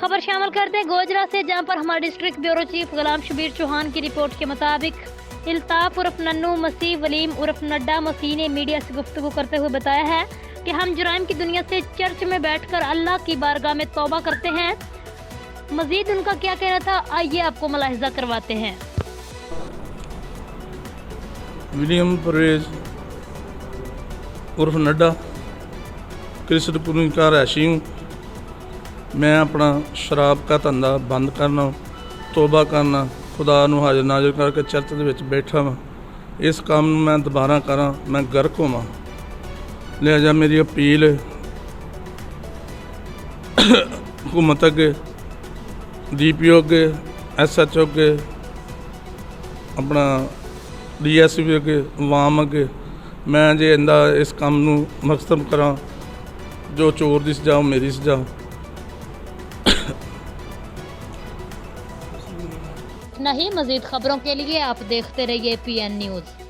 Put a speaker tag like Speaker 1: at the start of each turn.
Speaker 1: खबर शामिल करते हैं गोजरा से, जहां पर हमारे डिस्ट्रिक्ट ब्यूरो चीफ गुलाम शबीर चौहान की रिपोर्ट के मुताबिक इल्ताफ उर्फ नन्नू मसीह वलीम उर्फ नड्डा मसीह ने मीडिया से गुफ्तगू करते हुए बताया है कि हम जुराइम की दुनिया से चर्च में बैठकर अल्लाह की बारगाह में तौबा करते हैं। मजीद उनका क्या कहना था, आइए आपको मुलाहिजा करवाते हैं।
Speaker 2: विलियम परवेज उर्फ नड्डा कृष्णपुरी का रहायशी हूँ। मैं अपना शराब का धंधा बंद करना, तौबा करना, खुदा नूं हाजिर नाजिर करके चर्च दे विच बैठा वां। इस काम नूं मैं दोबारा करा मैं गर्क होवां। लिहाजा मेरी अपील हुकूमत अगे, DPO अगे, SHO अगे, अपना DSP अगे, अवाम अगे, मैं जे इंदा इस काम नूं मकसद करा, जो चोर दी सजा मेरी सजा।
Speaker 1: नहीं, मजीद खबरों के लिए आप देखते रहिए PN न्यूज़।